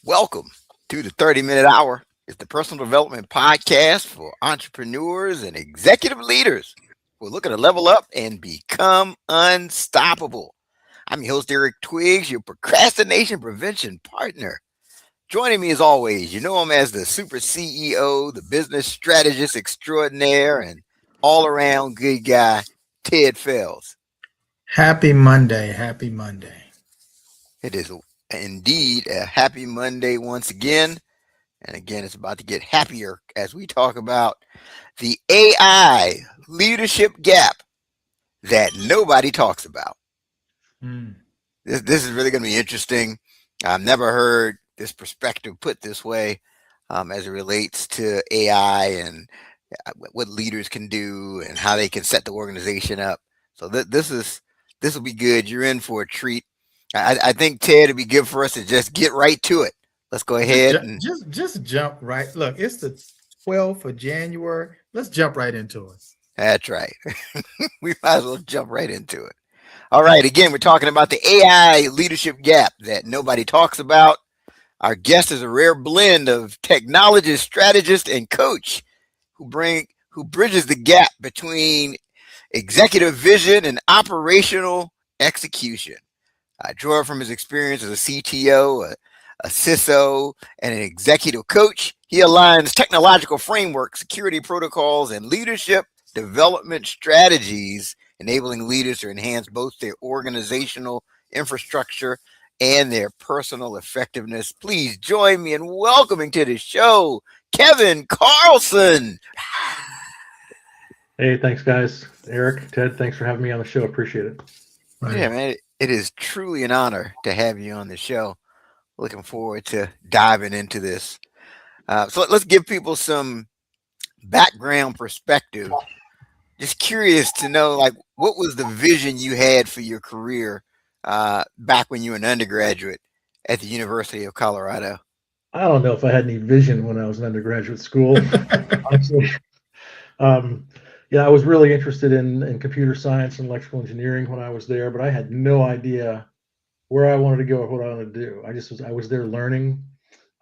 Welcome to the 30-Minute Hour. It's the personal development podcast for entrepreneurs and executive leaders who are looking to level up and become unstoppable. I'm your host, Eric Twiggs, your procrastination prevention partner. Joining me as always, you know him as the super CEO, the business strategist extraordinaire, and all around good guy, Ted Fells. Happy Monday. Happy Monday. It is indeed a happy Monday once again. And again, it's about to get happier as we talk about the AI leadership gap that nobody talks about. Mm. This is really going to be interesting. I've never heard this perspective put this way as it relates to AI and what leaders can do and how they can set the organization up. So this will be good. You're in for a treat. I think Ted, it'd be good for us to just get right to it. Let's go Just, ahead and just jump right. Look, it's the 12th of January. Let's jump right into it. that's right. We might as well jump right into it. All right. Again, we're talking about the AI leadership gap that nobody talks about. Our guest is a rare blend of technologist, strategist, and coach who bridges the gap between executive vision and operational execution. I draw from his experience as a CTO, a CISO, and an executive coach. He aligns technological frameworks, security protocols, and leadership development strategies, enabling leaders to enhance both their organizational infrastructure and their personal effectiveness. Please join me in welcoming to the show Kevin Carlson. Hey, thanks, guys. Eric, Ted, thanks for having me on the show. Appreciate it. Yeah, Right. man, it is truly an honor to have you on the show. Looking forward to diving into this. So let's give people some background perspective. Just curious to know, like, what was the vision you had for your career back when you were an undergraduate at the University of Colorado? I don't know if I had any vision when I was in undergraduate school, honestly. Um, yeah, I was really interested in computer science and electrical engineering when I was there, but I had no idea where I wanted to go or what I wanted to do. I was there learning,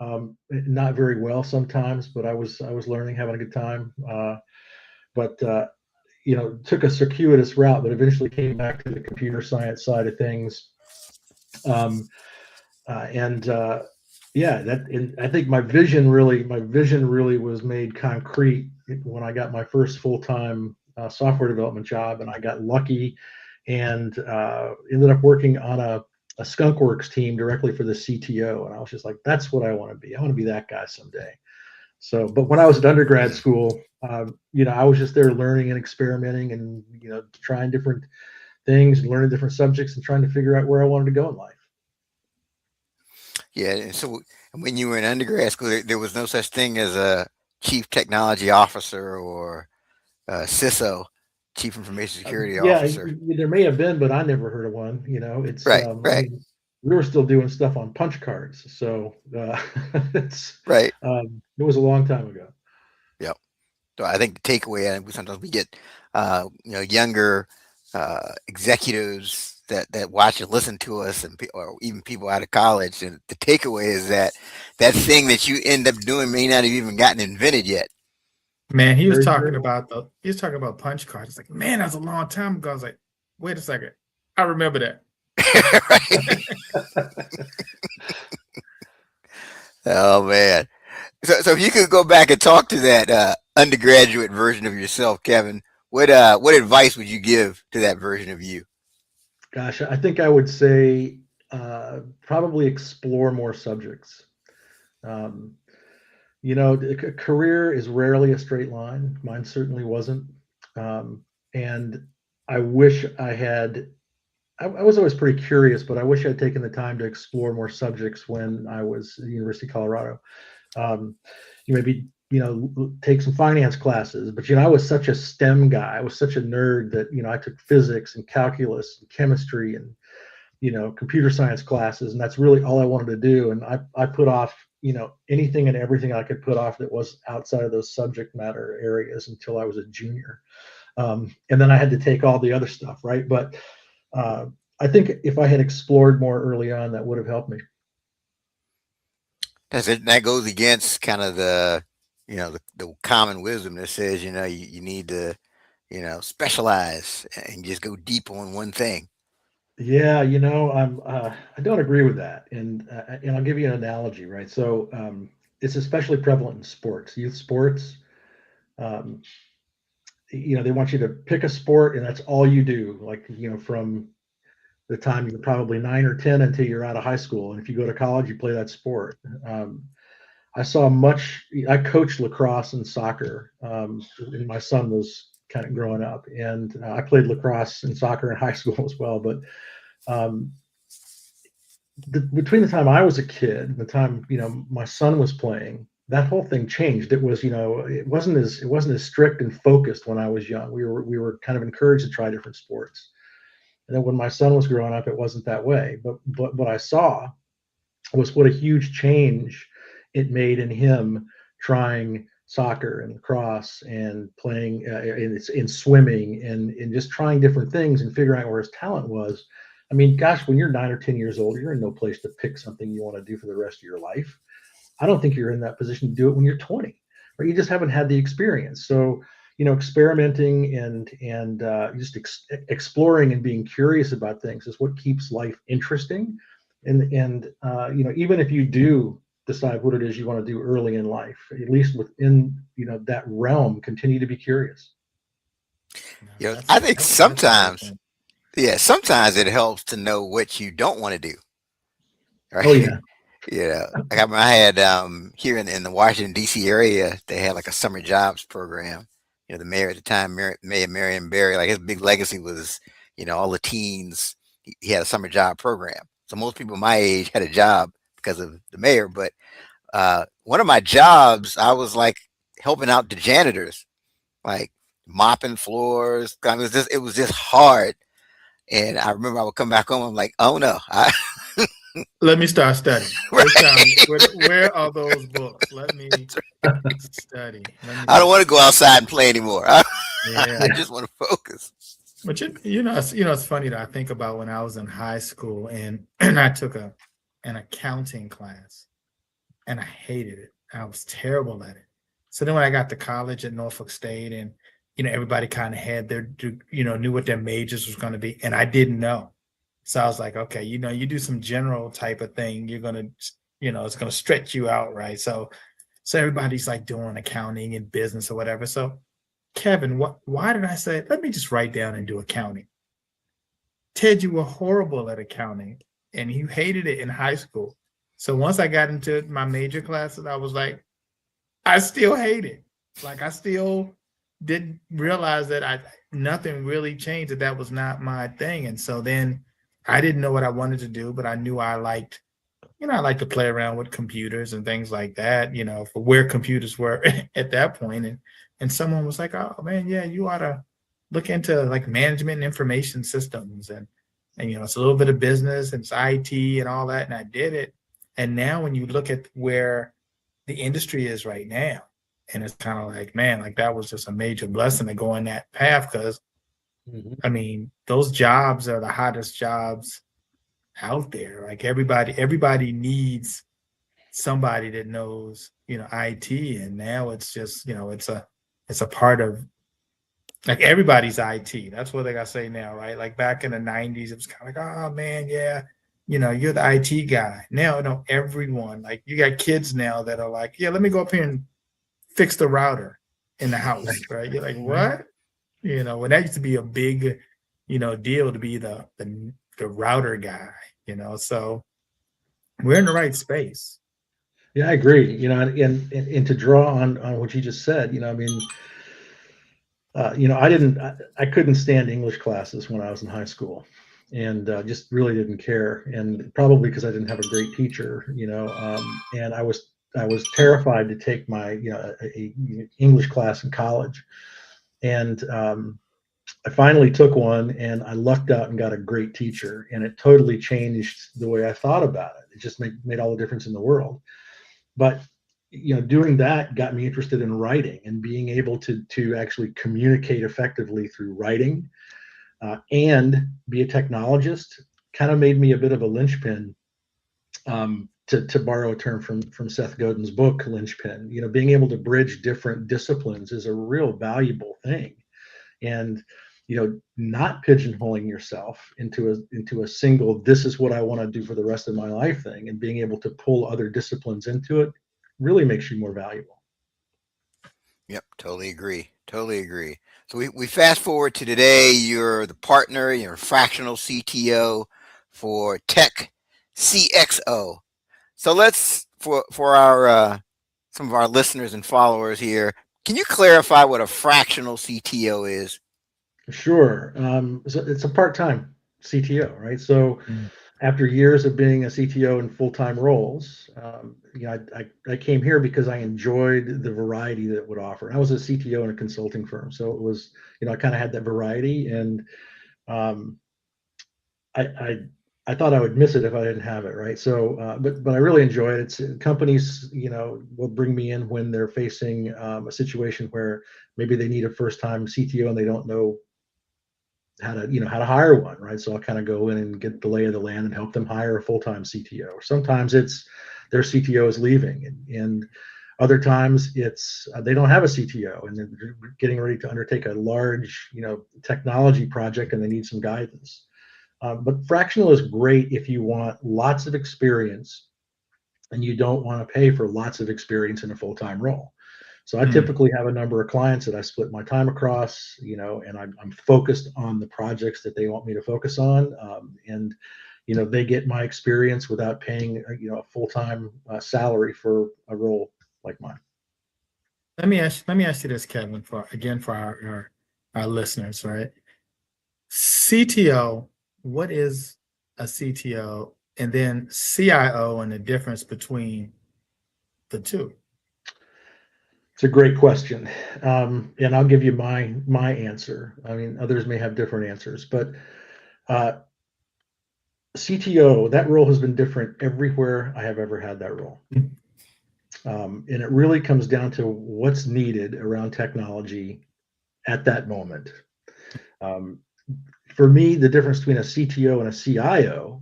not very well sometimes, but I was learning, having a good time. But took a circuitous route, but eventually came back to the computer science side of things. Um, and Yeah, I think my vision really was made concrete when I got my first full-time software development job, and I got lucky and ended up working on a skunkworks team directly for the CTO, and I was just like, that's what I want to be. I want to be that guy someday. So, but when I was at undergrad school, I was just there learning and experimenting and trying different things and learning different subjects and trying to figure out where I wanted to go in life. Yeah, and so when you were in undergrad school, there was no such thing as a chief technology officer or CISO, chief information security Yeah, officer. there may have been, but I never heard of one. It's Right, I right, mean, we were still doing stuff on punch cards, so right. it was a long time ago. Yep. So I think the takeaway, and sometimes we get, younger executives that watch and listen to us, and or even people out of college, and the takeaway is that that thing that you end up doing may not have even gotten invented yet. Man, Very true. he was talking about punch cards. It's like, man, that was a long time ago. I was like, wait a second. I remember that. Right? Oh man. So if you could go back and talk to that undergraduate version of yourself, Kevin, what advice would you give to that version of you? Gosh, I think I would say probably explore more subjects. Um, a career is rarely a straight line. Mine certainly wasn't. And I wish I had. I was always pretty curious, but I wish I'd taken the time to explore more subjects when I was at the University of Colorado. Um, you maybe take some finance classes, but I was such a STEM guy. I was such a nerd that I took physics and calculus and chemistry and computer science classes, and that's really all I wanted to do. And I put off anything and everything I could put off that was outside of those subject matter areas until I was a junior. And then I had to take all the other stuff, right? But I think if I had explored more early on, that would have helped me. That goes against kind of the common wisdom that says, you need to, specialize and just go deep on one thing. Yeah, I don't agree with that, and I'll give you an analogy, right? So it's especially prevalent in sports, youth sports. Um, they want you to pick a sport, and that's all you do. Like from the time you're probably 9 or 10 until you're out of high school, and if you go to college, you play that sport. Um, I saw much. I coached lacrosse and soccer, and my son was kind of growing up, and I played lacrosse and soccer in high school as well. But um, between the time I was a kid and the time my son was playing, that whole thing changed. It was it wasn't as strict and focused when I was young. We were kind of encouraged to try different sports, and then when my son was growing up, it wasn't that way. But what I saw was what a huge change it made in him trying soccer and lacrosse and playing in swimming and just trying different things and figuring out where his talent was. I mean, gosh, when you're 9 or 10 years old, you're in no place to pick something you want to do for the rest of your life. I don't think you're in that position to do it when you're 20, or you just haven't had the experience. So, experimenting and just exploring and being curious about things is what keeps life interesting. And even if you do decide what it is you want to do early in life, at least within that realm, continue to be curious. I think That's a great sometimes, point. yeah, sometimes it helps to know what you don't want to do, Oh right? yeah. Like I had here in the Washington D.C. area, they had like a summer jobs program. The mayor at the time, Mayor Marion Barry, like his big legacy was, all the teens. He had a summer job program. So most people my age had a job because of the mayor. But one of my jobs, I was like helping out the janitors, like mopping floors. I mean, it was just hard. And I remember I would come back home. I'm like, oh no, Let me start studying. This right? time, where are those books? Let me study. Let me I don't study. want to go outside and play anymore. I Yeah. just want to focus. But it's funny that I think about when I was in high school and and I took an accounting class and I hated it. I was terrible at it. So then when I got to college at Norfolk State and everybody kind of had knew what their majors was going to be and I didn't know. So I was like, okay, you do some general type of thing, you're going to it's going to stretch you out, right? So everybody's like doing accounting and business or whatever. So Kevin, why did I say, let me just write down and do accounting? Ted, you were horrible at accounting and you hated it in high school. So once I got into my major classes, I was like, I still hate it. Like I still didn't realize that nothing really changed, that was not my thing. And so then I didn't know what I wanted to do, but I knew I liked, I like to play around with computers and things like that, for where computers were at that point. And someone was like, oh man, yeah, you ought to look into like management and information systems and it's a little bit of business and it's IT and all that. And I did it. And now when you look at where the industry is right now, and it's kind of like, man, like that was just a major blessing to go in that path because Mhm. I mean, those jobs are the hottest jobs out there. Like everybody needs somebody that knows, IT. And now it's just, it's a part of like everybody's IT. That's what they gotta say now, right? Like back in the 90s, it was kind of like, oh man, yeah, you're the IT guy. Now, everyone, like you got kids now that are like, yeah, let me go up here and fix the router in the house, right? You're like, what? When that used to be a big, deal to be the router guy, so we're in the right space. Yeah, I agree. And to draw on what you just said, I mean, I couldn't stand English classes when I was in high school, and just really didn't care. And probably because I didn't have a great teacher, and I was terrified to take my a English class in college, and I finally took one, and I lucked out and got a great teacher, and it totally changed the way I thought about it. It just made all the difference in the world. But doing that got me interested in writing and being able to actually communicate effectively through writing, and be a technologist kind of made me a bit of a linchpin to borrow a term from Seth Godin's book, Linchpin, being able to bridge different disciplines is a real valuable thing. And not pigeonholing yourself into a single, this is what I want to do for the rest of my life thing, and being able to pull other disciplines into it really makes you more valuable. Yep, totally agree. Totally agree. So we fast forward to today. You're the partner, you're a fractional CTO for Tech CXO. So let's for our some of our listeners and followers here. Can you clarify what a fractional CTO is? Sure. So it's a part-time CTO, right? So after years of being a CTO in full-time roles, I came here because I enjoyed the variety that it would offer. I was a CTO in a consulting firm, so it was, I kind of had that variety, and um, I thought I would miss it if I didn't have it, right? So, but I really enjoy it. It's companies, will bring me in when they're facing a situation where maybe they need a first-time CTO and they don't know how to hire one, right? So I'll kind of go in and get the lay of the land and help them hire a full-time CTO. Or sometimes it's their CTO is leaving, and other times it's they don't have a CTO and they're getting ready to undertake a large, technology project and they need some guidance. But fractional is great if you want lots of experience and you don't want to pay for lots of experience in a full-time role. So I typically have a number of clients that I split my time across, and I'm focused on the projects that they want me to focus on. And they get my experience without paying, a full-time salary for a role like mine. Let me ask you this, Kevin, for our listeners, right? CTO, what is a CTO? And then CIO and the difference between the two. It's a great question, and I'll give you my answer. I mean, others may have different answers, but CTO, that role has been different everywhere I have ever had that role. And it really comes down to what's needed around technology at that moment. Um, for me, the difference between a CTO and a CIO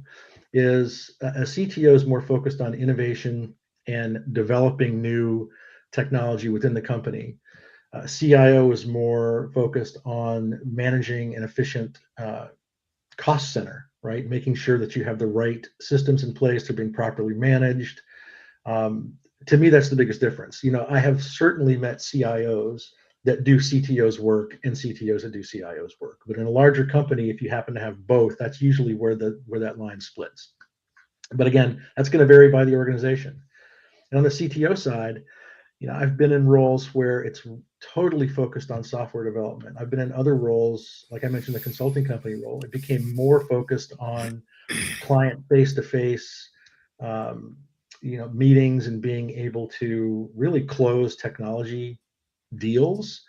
is a CTO is more focused on innovation and developing new technology within the company. CIO is more focused on managing an efficient cost center, right? Making sure that you have the right systems in place to being properly managed. To me, that's the biggest difference. I have certainly met CIOs that do CTOs work and CTOs that do CIOs work. But in a larger company, if you happen to have both, that's usually where that line splits. But again, that's going to vary by the organization. And on the CTO side, I've been in roles where it's totally focused on software development. I've been in other roles, like I mentioned, the consulting company role. It became more focused on client face-to-face, meetings and being able to really close technology deals,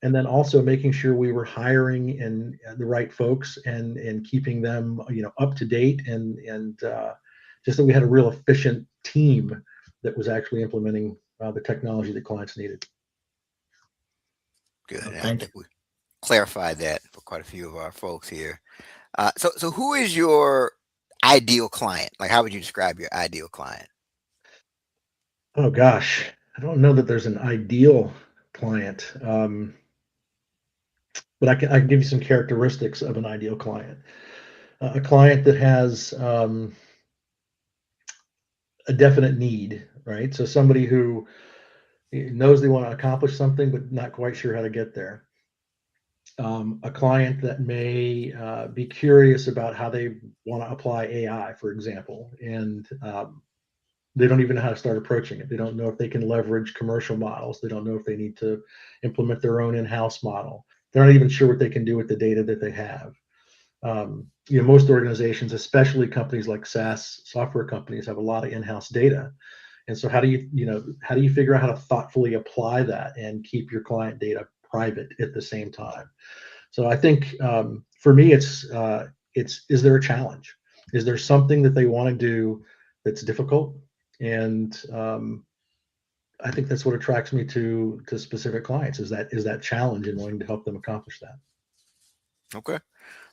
and then also making sure we were hiring and the right folks and keeping them up to date and just that we had a real efficient team that was actually implementing the technology that clients needed. Good. Oh, And I thank think we clarified that for quite a few of our folks here. So who is your ideal client? Like, how would you describe your ideal client? Oh gosh, I don't know that there's an ideal client, but I can give you some characteristics of an ideal client. A client that has a definite need, right? So somebody who knows they want to accomplish something, but not quite sure how to get there. A client that may be curious about how they want to apply AI, for example, and they don't even know how to start approaching it. They don't know if they can leverage commercial models. They don't know if they need to implement their own in-house model. They're not even sure what they can do with the data that they have. Most organizations, especially companies like SaaS software companies, have a lot of in-house data. And so how do you figure out how to thoughtfully apply that and keep your client data private at the same time? So I think for me, it's is there a challenge? Is there something that they want to do that's difficult? And I think that's what attracts me to specific clients is that challenge and wanting to help them accomplish that. Okay.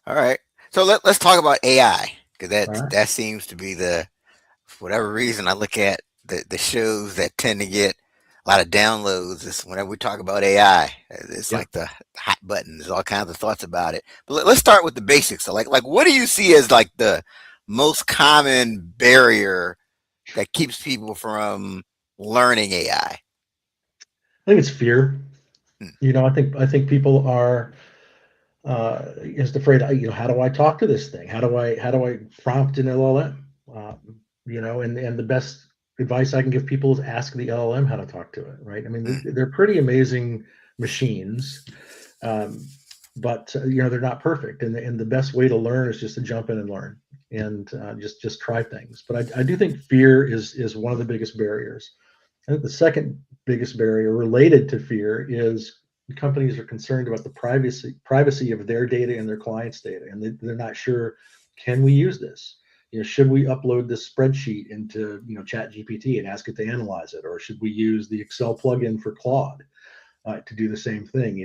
All right. So let's talk about AI because All right. that seems to be the for whatever reason, I look at the shows that tend to get a lot of downloads. Is whenever we talk about AI, it's Yeah. like the hot button. There's all kinds of thoughts about it. But let's start with the basics. So, like, what do you see as like the most common barrier that keeps people from learning AI? I think it's fear. Hmm, I think people are just afraid. How do I talk to this thing? How do I prompt an LLM? And the best advice I can give people is ask the LLM how to talk to it. Right? I mean, hmm. they're pretty amazing machines, um, but they're not perfect. And the best way to learn is just to jump in and learn and just try things. But I do think fear is one of the biggest barriers. I think the second biggest barrier related to fear is companies are concerned about the privacy of their data and their clients' data, and they're not sure, can we use this? Should we upload this spreadsheet into Chat GPT and ask it to analyze it, or should we use the Excel plugin for Claude to do the same thing?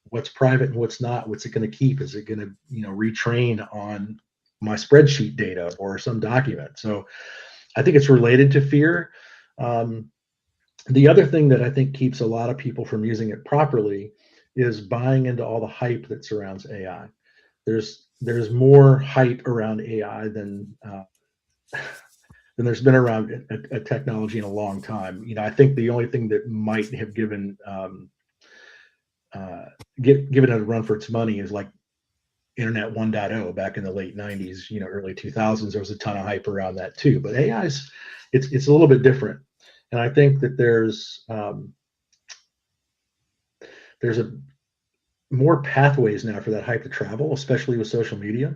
What's private and what's not? What's it going to keep? Is it going to retrain on my spreadsheet data or some document? So I think it's related to fear. Um, the other thing that I think keeps a lot of people from using it properly is buying into all the hype that surrounds AI. There's more hype around AI than there's been around a technology in a long time. I think the only thing that might have uh, given it a run for its money is like Internet 1.0 back in the late 90s, early 2000s. There was a ton of hype around that too. But AI's it's a little bit different, and I think that there's a more pathways now for that hype to travel, especially with social media.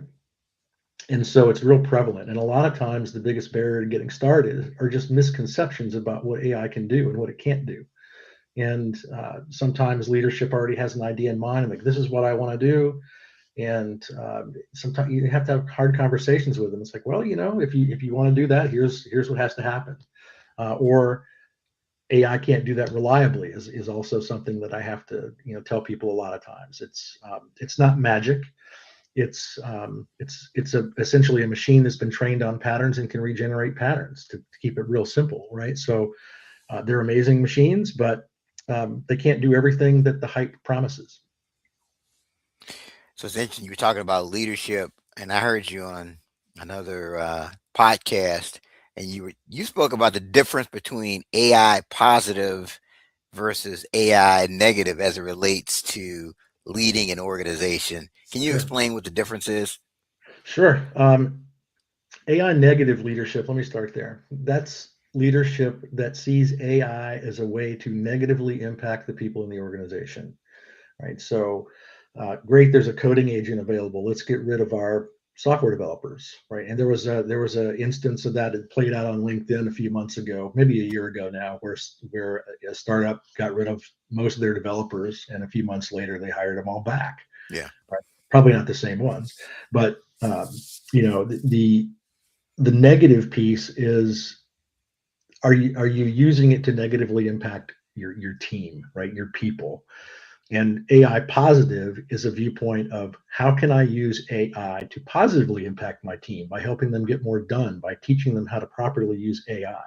And so it's real prevalent. And a lot of times, the biggest barrier to getting started are just misconceptions about what AI can do and what it can't do. And sometimes leadership already has an idea in mind, like this is what I want to do. And sometimes you have to have hard conversations with them. It's like, well, if you want to do that, here's what has to happen. Or AI can't do that reliably is also something that I have to tell people a lot of times. It's not magic. Essentially a machine that's been trained on patterns and can regenerate patterns to keep it real simple, right? So they're amazing machines, but they can't do everything that the hype promises. So it's interesting. You were talking about leadership, and I heard you on another podcast, and you spoke about the difference between AI positive versus AI negative as it relates to leading an organization. Can you Sure, explain what the difference is? sure. AI negative leadership. Let me start there. That's leadership that sees AI as a way to negatively impact the people in the organization. Right? So, great, there's a coding agent available. Let's get rid of our software developers, right? And there was a instance of that that played out on LinkedIn a few months ago, maybe a year ago now, where a startup got rid of most of their developers, and a few months later they hired them all back. Yeah. Right? Probably not the same ones, but the negative piece is, are you using it to negatively impact your team, right? Your people. And AI positive is a viewpoint of, how can I use AI to positively impact my team by helping them get more done, by teaching them how to properly use AI,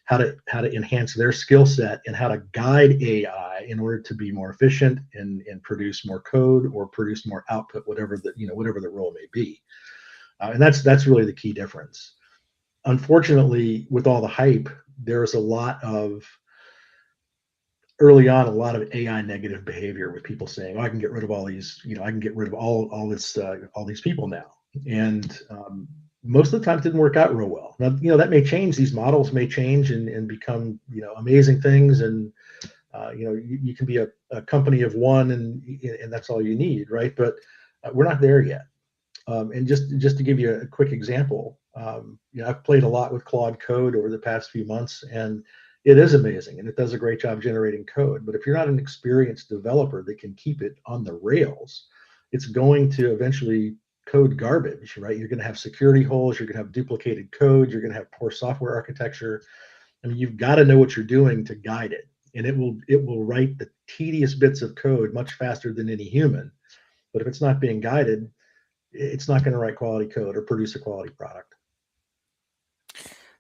how to enhance their skill set, and how to guide AI in order to be more efficient and produce more code or produce more output, whatever the role may be. And that's really the key difference. Unfortunately, with all the hype, there's early on a lot of AI negative behavior with people saying, "Oh, I can get rid of all these, I can get rid of all these people now," and most of the time it didn't work out real well. Now, that may change. These models may change and become amazing things, and you can be a company of one, and that's all you need, right? But we're not there yet. And just to give you a quick example, I've played a lot with Claude Code over the past few months, and it is amazing, and it does a great job generating code. But if you're not an experienced developer that can keep it on the rails, it's going to eventually code garbage, right? You're going to have security holes, you're going to have duplicated code, you're going to have poor software architecture. I mean, you've got to know what you're doing to guide it, and it will write the tedious bits of code much faster than any human. But if it's not being guided, it's not going to write quality code or produce a quality product.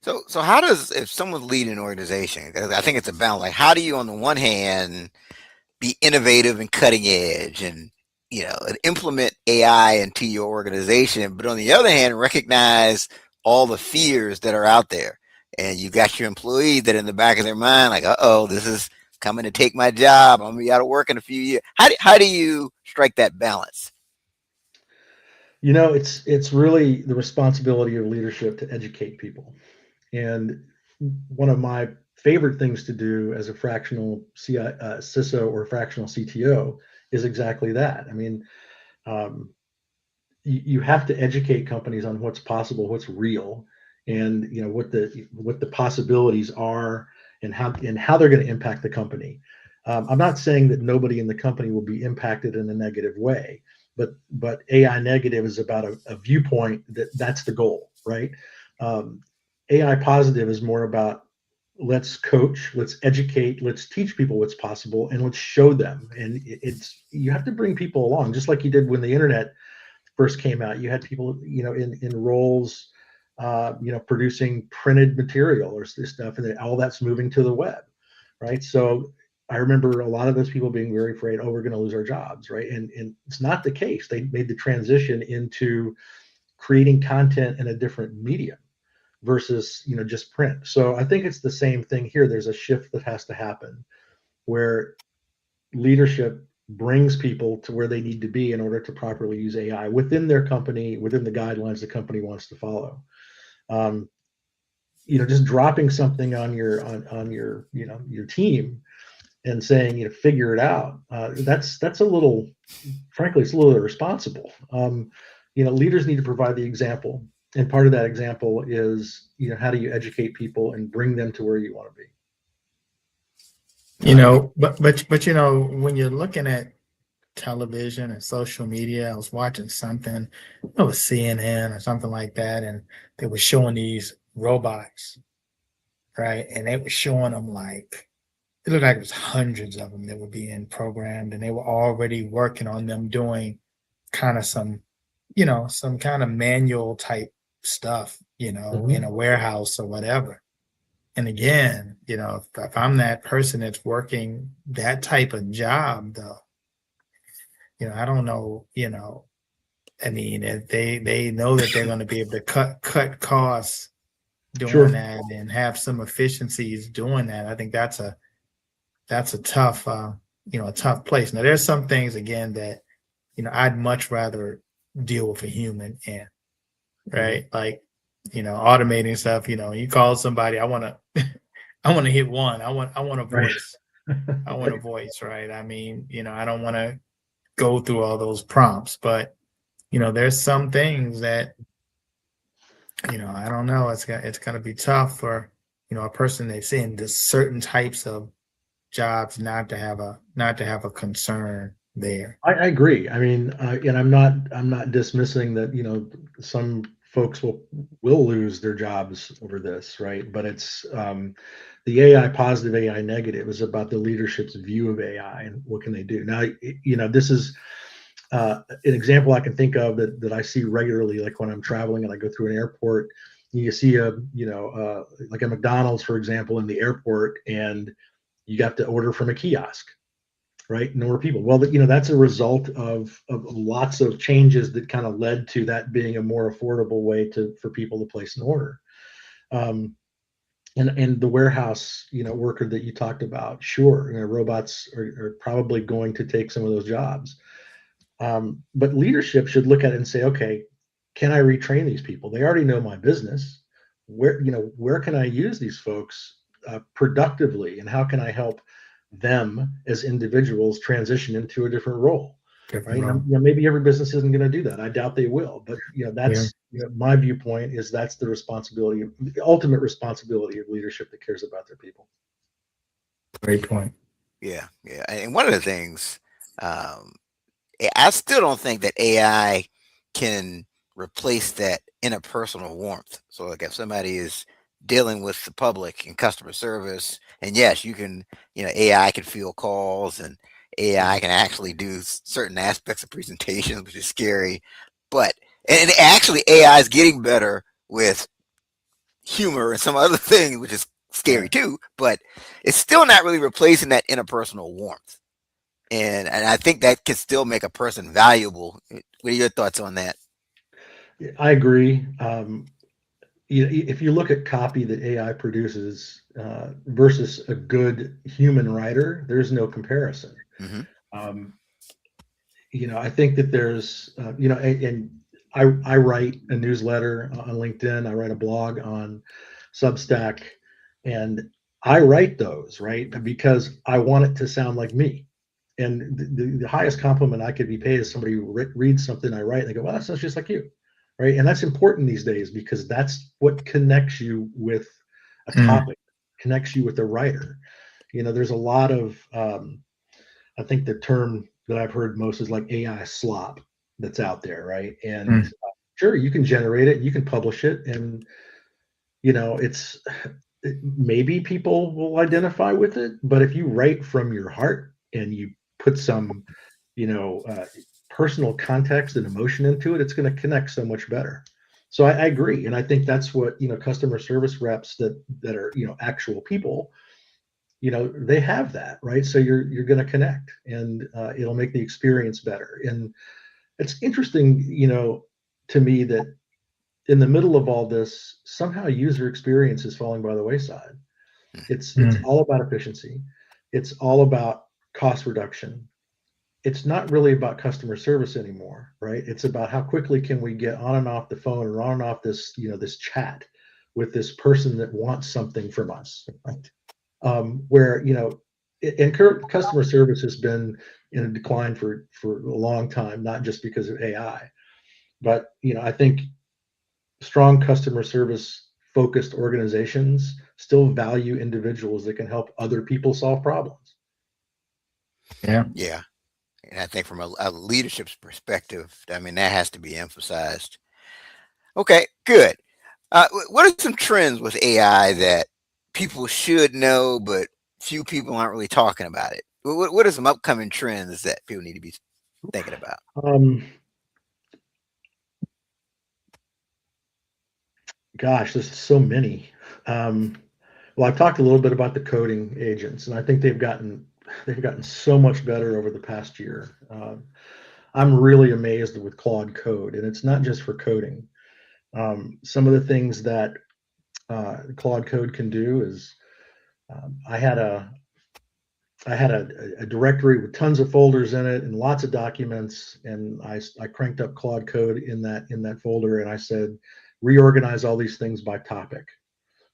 So how does, if someone's leading an organization, 'cause I think it's a balance. Like, how do you, on the one hand, be innovative and cutting edge, and and implement AI into your organization, but on the other hand, recognize all the fears that are out there, and you got your employees that in the back of their mind, like, oh, this is coming to take my job. I'm gonna be out of work in a few years. How do you strike that balance? It's really the responsibility of leadership to educate people. And one of my favorite things to do as a fractional CISO or fractional CTO is exactly that. I mean, um, you have to educate companies on what's possible, what's real, and what the possibilities are, and how they're going to impact the company. I'm not saying that nobody in the company will be impacted in a negative way, but AI negative is about a viewpoint that's the goal, right? Um, AI positive is more about let's coach, let's educate, let's teach people what's possible, and let's show them. And it's you have to bring people along, just like you did when the internet first came out. You had people, in roles, producing printed material or this stuff, and then all that's moving to the web, right? So I remember a lot of those people being very afraid, oh, we're going to lose our jobs, right? And it's not the case. They made the transition into creating content in a different medium versus just print. So I think it's the same thing here. There's a shift that has to happen where leadership brings people to where they need to be in order to properly use AI within their company, within the guidelines the company wants to follow. Um, just dropping something on your your team and saying figure it out. That's a little, frankly, it's a little irresponsible. Leaders need to provide the example, and part of that example is how do you educate people and bring them to where you want to be. But when you're looking at television and social media, I was watching something, it was CNN or something like that, and they were showing these robots, right? And they were showing them like it looked like it was hundreds of them that were being programmed, and they were already working on them doing kind of some kind of manual type stuff, in a Mhm. warehouse or whatever. And again, if I'm that person that's working that type of job, though, I don't know, I mean, if they know that they're going to be able to cut costs doing Sure. that and have some efficiencies doing that. I think that's a tough a tough place. Now there's some things again that I'd much rather deal with a human in, Mhm. right? Like automating stuff. You call somebody, I want to I want to hit one. I want a Right. voice. I want a voice, right? I mean, I don't want to go through all those prompts, but there's some things that I don't know. It's gonna be tough for a person that's in the certain types of jobs not to have a concern there. I agree. I mean, and I'm not dismissing that. Some folks will lose their jobs over this, right? But it's the AI positive, AI negative is about the leadership's view of AI and what can they do. Now, this is an example I can think of that I see regularly, like when I'm traveling and I go through an airport. You see like a McDonald's, for example, in the airport, and you got to order from a kiosk, right? No more people. Well, that's a result of lots of changes that kind of led to that being a more affordable way for people to place an order. Um, and the warehouse, worker that you talked about, sure, robots are probably going to take some of those jobs. But leadership should look at it and say, okay, can I retrain these people? They already know my business. Where can I use these folks productively, and how can I help them as individuals transition into a different role? Different Right? Now, role. maybe every business isn't going to do that. I doubt they will, but Yeah, that's my viewpoint is that's the ultimate responsibility of leadership that cares about their people. great point. Yeah, yeah. And one of the things, um, I still don't think that AI can replace that interpersonal warmth. So, like, if somebody is dealing with the public and customer service, and yes, you can, AI can field calls, and AI Mhm. can actually do certain aspects of presentations, which is scary. But, and actually, AI is getting better with humor and some other things, which is scary Right. too, but it's still not really replacing that interpersonal warmth. And I think that can still make a person valuable. What are your thoughts on that? I agree. If you look at copy that AI produces versus a good human writer, there's no comparison. Hmm. Um, I think that there's, and I write a newsletter on LinkedIn. I write a blog on Substack, and I write those, right, because I want it to sound like me. And the highest compliment I could be paid is somebody who reads something I write and they go, "Well, that sounds just like you," right? And that's important these days because that's what connects you with a Mm, topic, connects you with the writer. There's a lot of I think the term that I've heard most is like AI slop that's out there, right? And mm, sure, you can generate it, you can publish it, and it's maybe people will identify with it, but if you write from your heart and you put some, you know, uh, personal context and emotion into it, it's going to connect so much better. So I agree, and I think that's what customer service reps that are actual people, they have that, right? So you're going to connect, and it'll make the experience better. And it's interesting, to me that in the middle of all this, somehow user experience is falling by the wayside. It's mm. all about efficiency. It's all about cost reduction. It's not really about customer service anymore, right? It's about how quickly can we get on and off the phone or on and off this, this chat with this person that wants something from us, right? Where and customer service has been in a decline for a long time, not just because of AI, but I think strong customer service focused organizations still value individuals that can help other people solve problems. Yeah. Yeah. And I think from a leadership's perspective, I mean, that has to be emphasized. Okay, good. What are some trends with AI that people should know, but few people aren't really talking about it? What are some upcoming trends that people need to be thinking about? Um, Gosh, there's so many. Um, well, I've talked a little bit about the coding agents, and I think they've gotten so much better over the past year. I'm really amazed with Claude Code, and it's not just for coding. Some of the things that Claude Code can do is um, I had a I had a directory with tons of folders in it and lots of documents, and I cranked up Claude Code in that folder, and I said reorganize all these things by topic,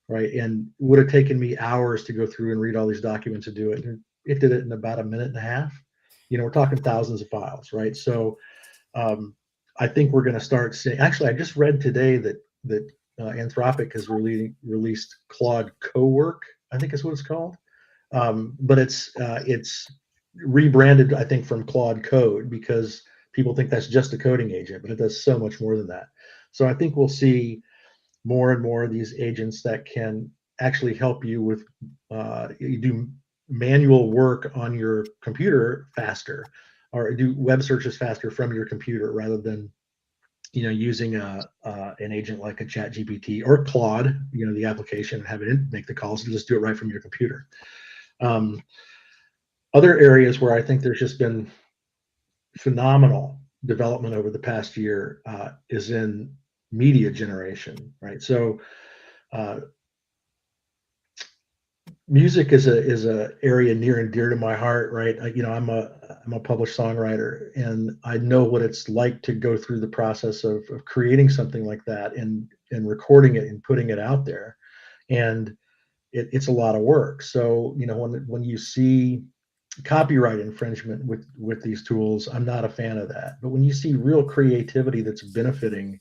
right? And it would have taken me hours to go through and read all these documents to do it. And it did it in about a minute and a half. We're talking thousands of files, right? So um, I think we're going to start seeing. Actually, I just read today that Anthropic has released Claude Cowork. I think is what it's called, but it's rebranded, I think, from Claude Code because people think that's just a coding agent, but it does so much more than that. So I think we'll see more and more of these agents that can actually help you with you do manual work on your computer faster or do web searches faster from your computer rather than using an agent like a chat gpt or Claude, the application, and have it make the calls and just do it right from your computer. um, Other areas where I think there's just been phenomenal development over the past year is in media generation, right? So uh, music is a area near and dear to my heart, right? I'm a published songwriter, and I know what it's like to go through the process of creating something like that and recording it and putting it out there, and it's a lot of work. So when you see copyright infringement with these tools, I'm not a fan of that. But when you see real creativity that's benefiting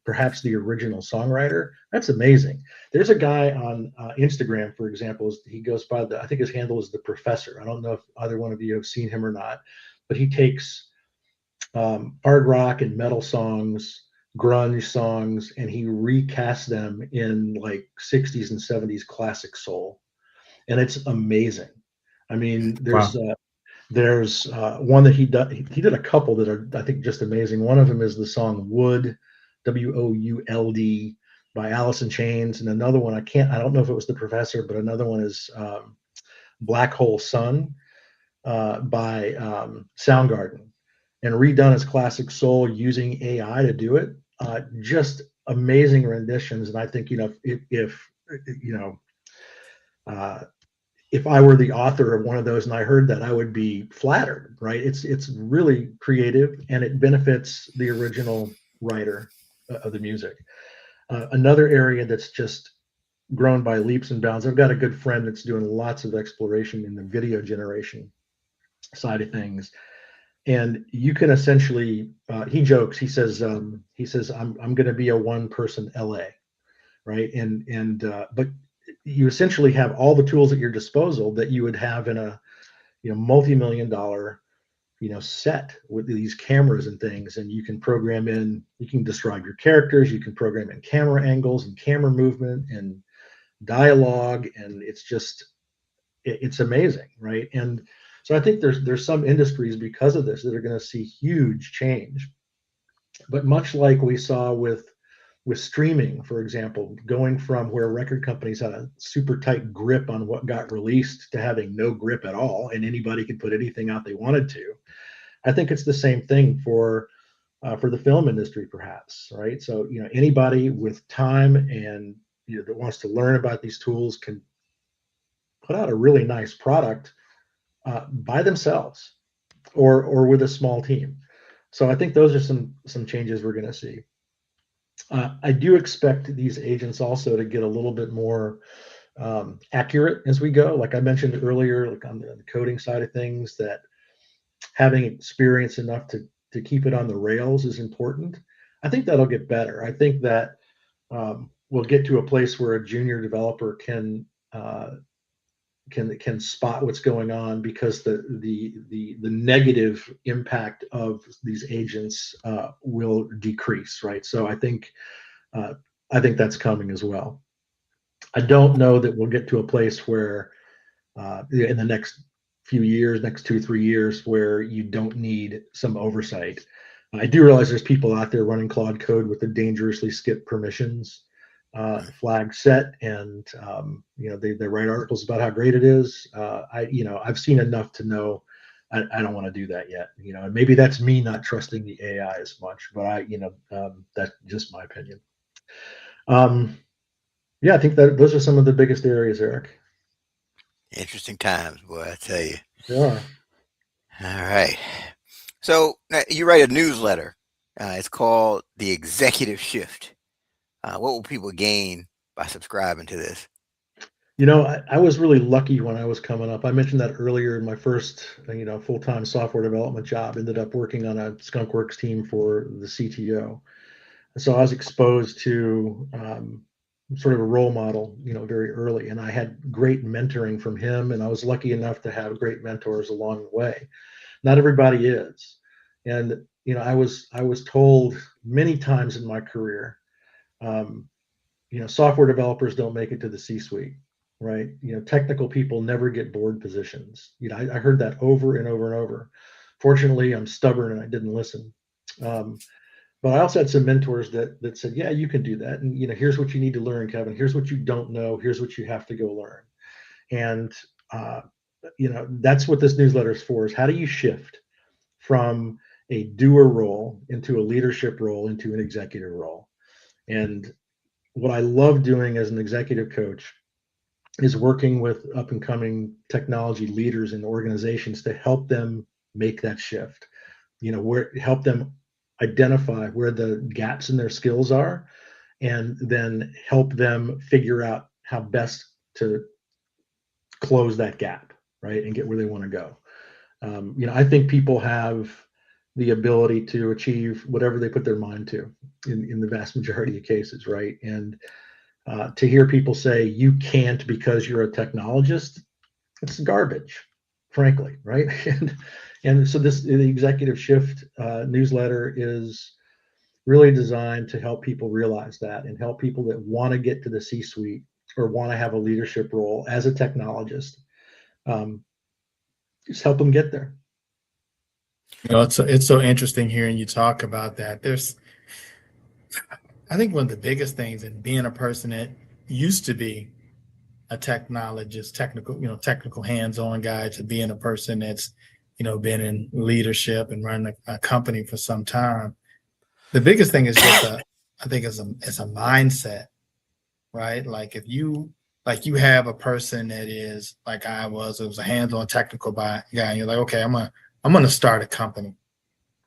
perhaps the original songwriter, that's amazing. There's a guy on Instagram, for example, he goes by I think his handle is the Professor. I don't know if either one of you have seen him or not, but he takes hard rock and metal songs, grunge songs, and he recasts them in like 60s and 70s classic soul, and it's amazing. I mean, Wow. there's one that he did a couple that are, I think, just amazing. One of them is the song Would, Would, by Alice in Chains, and another one I don't know if it was The Professor, but another one is Black Hole Sun by Soundgarden, and redone as classic soul using AI to do it. Just amazing renditions, and I think if you know uh, if I were the author of one of those and I heard that, I would be flattered, right? It's really creative and it benefits the original writer of the music. Another area that's just grown by leaps and bounds. I've got a good friend that's doing lots of exploration in the video generation side of things, and you can essentially. He jokes. He says I'm going to be a one person LA, right? And but you essentially have all the tools at your disposal that you would have in a multi-million dollar set with these cameras and things, and you can you can describe your characters, you can program in camera angles and camera movement and dialogue, and it's amazing, right? And so I think there's some industries because of this that are going to see huge change, but much like we saw with streaming, for example, going from where record companies had a super tight grip on what got released to having no grip at all, and anybody could put anything out they wanted to. I think it's the same thing for the film industry, perhaps, right? So anybody with time and that wants to learn about these tools can put out a really nice product by themselves or with a small team. So I think those are some changes we're going to see. I do expect these agents also to get a little bit more accurate as we go. Like I mentioned earlier, like on the coding side of things, that having experience enough to keep it on the rails is important. I think that'll get better. I think that we'll get to a place where a junior developer can spot what's going on, because the negative impact of these agents will decrease, right? So I think that's coming as well. I don't know that we'll get to a place where in the next few years, next 2 3 years, where you don't need some oversight. I do realize there's people out there running Claude code with the dangerously skip permissions flag set, and they write articles about how great it is. I've seen enough to know I don't want to do that yet. And maybe that's me not trusting the AI as much, but that's just my opinion. Yeah, I think that those are some of the biggest areas, Eric. Interesting times, boy, I tell you. They are. All right. So you write a newsletter. It's called The Executive Shift. What will people gain by subscribing to this? I was really lucky when I was coming up. I mentioned that earlier. In my first, full-time software development job, ended up working on a skunkworks team for the CTO. So I was exposed to sort of a role model, very early, and I had great mentoring from him, and I was lucky enough to have great mentors along the way. Not everybody is, and I was told many times in my career, um, software developers don't make it to the C-suite, right? Technical people never get board positions. I heard that over and over and over. Fortunately, I'm stubborn and I didn't listen. But I also had some mentors that said, yeah, you can do that. And here's what you need to learn, Kevin. Here's what you don't know. Here's what you have to go learn. And that's what this newsletter is for: is how do you shift from a doer role into a leadership role into an executive role? And what I love doing as an executive coach is working with up and coming technology leaders in organizations to help them make that shift. Help them identify where the gaps in their skills are, and then help them figure out how best to close that gap, right, and get where they want to go. I think people have the ability to achieve whatever they put their mind to in the vast majority of cases, right? And to hear people say you can't because you're a technologist, it's garbage, frankly, right? And so the executive shift newsletter is really designed to help people realize that, and help people that want to get to the C-suite or want to have a leadership role as a technologist, just help them get there. It's so interesting hearing you talk about that. I think one of the biggest things in being a person that used to be a technologist, technical hands-on guy, to being a person that's, been in leadership and running a company for some time. The biggest thing is just I think it's a mindset, right? Like if you have a person that is like I was, it was a hands-on technical guy, and you're like, okay, I'm gonna start a company,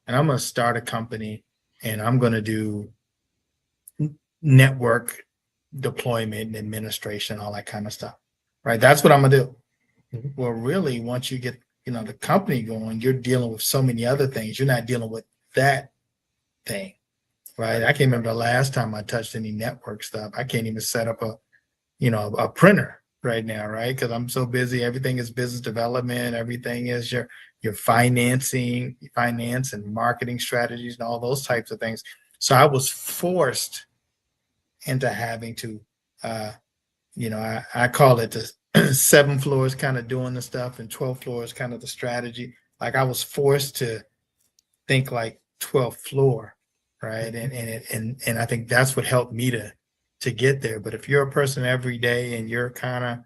and I'm gonna start a company, and I'm gonna do network deployment and administration, all that kind of stuff, right? That's what I'm gonna do. Mm-hmm. Well, really, once you get the company going, you're dealing with so many other things. You're not dealing with that thing, right? I can't remember the last time I touched any network stuff. I can't even set up a printer right now, right? Because I'm so busy. Everything is business development. Everything is your finance and marketing strategies and all those types of things. So I was forced into having to, I call it the 7 floors kind of doing the stuff and 12 floors kind of the strategy. Like I was forced to think like 12th floor, right? And I think that's what helped me to get there. But if you're a person every day and you're kind of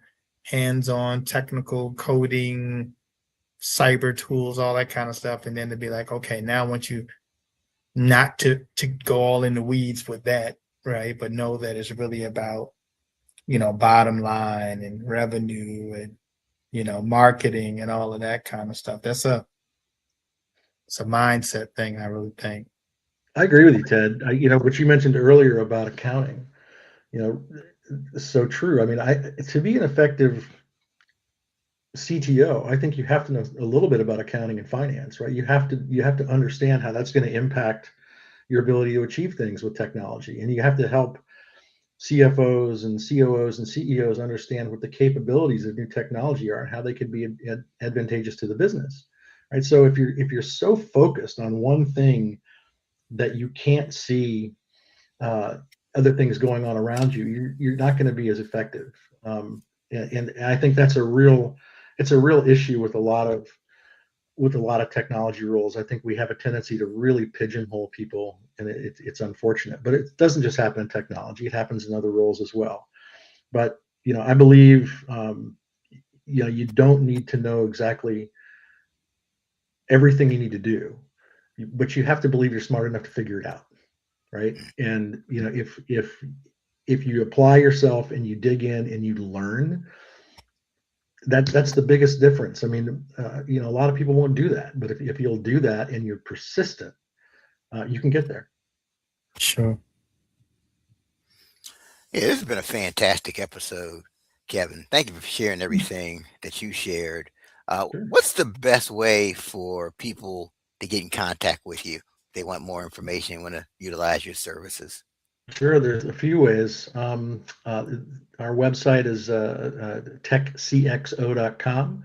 hands-on technical coding, cyber tools, all that kind of stuff, and then to be like, okay, now I want you not to go all in the weeds with that, right? But know that it's really about, bottom line and revenue and, marketing and all of that kind of stuff. It's a mindset thing, I really think. I agree with you, Ted. What you mentioned earlier about accounting, so true. I mean, to be an effective CTO, I think you have to know a little bit about accounting and finance, right? You have to understand how that's going to impact your ability to achieve things with technology, and you have to help CFOs and COOs and CEOs understand what the capabilities of new technology are and how they could be advantageous to the business, right? So if you're so focused on one thing that you can't see other things going on around you, you're not going to be as effective. And I think it's a real issue with a lot of technology roles. I think we have a tendency to really pigeonhole people, and it's unfortunate. But it doesn't just happen in technology; it happens in other roles as well. But I believe you don't need to know exactly everything you need to do, but you have to believe you're smart enough to figure it out, right? And if you apply yourself and you dig in and you learn, that's the biggest difference. I mean, a lot of people won't do that, but if you'll do that and you're persistent, you can get there. Sure. Yeah, this has been a fantastic episode, Kevin. Thank you for sharing everything that you shared. Sure. What's the best way for people to get in contact with you? If they want more information, want to utilize your services. Sure, there's a few ways. Our website is techcxo.com.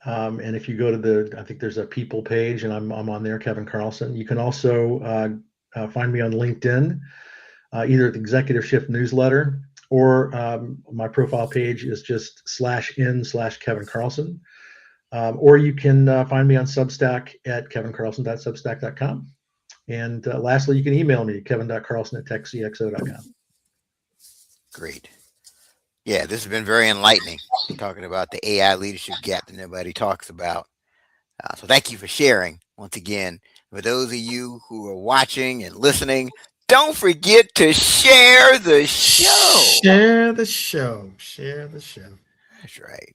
And if you go to I think there's a people page, and I'm on there, Kevin Carlson. You can also find me on LinkedIn, either at the Executive Shift newsletter, or my profile page is just /in/Kevin Carlson. Or you can find me on Substack at kevincarlson.substack.com. And lastly, you can email me, kevin.carlson@techcxo.com. Great. Yeah, this has been very enlightening, talking about the AI leadership gap that nobody talks about. So thank you for sharing once again. For those of you who are watching and listening, don't forget to share the show. Share the show. Share the show. That's right.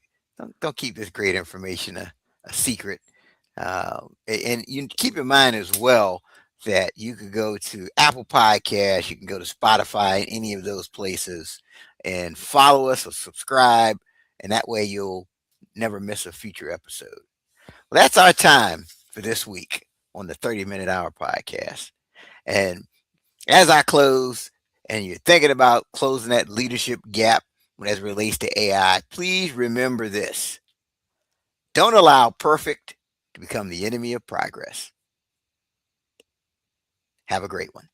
Don't keep this great information a secret. And you keep in mind as well that you could go to Apple Podcasts, you can go to Spotify, any of those places, and follow us or subscribe, and that way you'll never miss a future episode. Well, that's our time for this week on the 30-Minute Hour podcast. And as I close, and you're thinking about closing that leadership gap as it relates to AI, please remember this. Don't allow perfect to become the enemy of progress. Have a great one.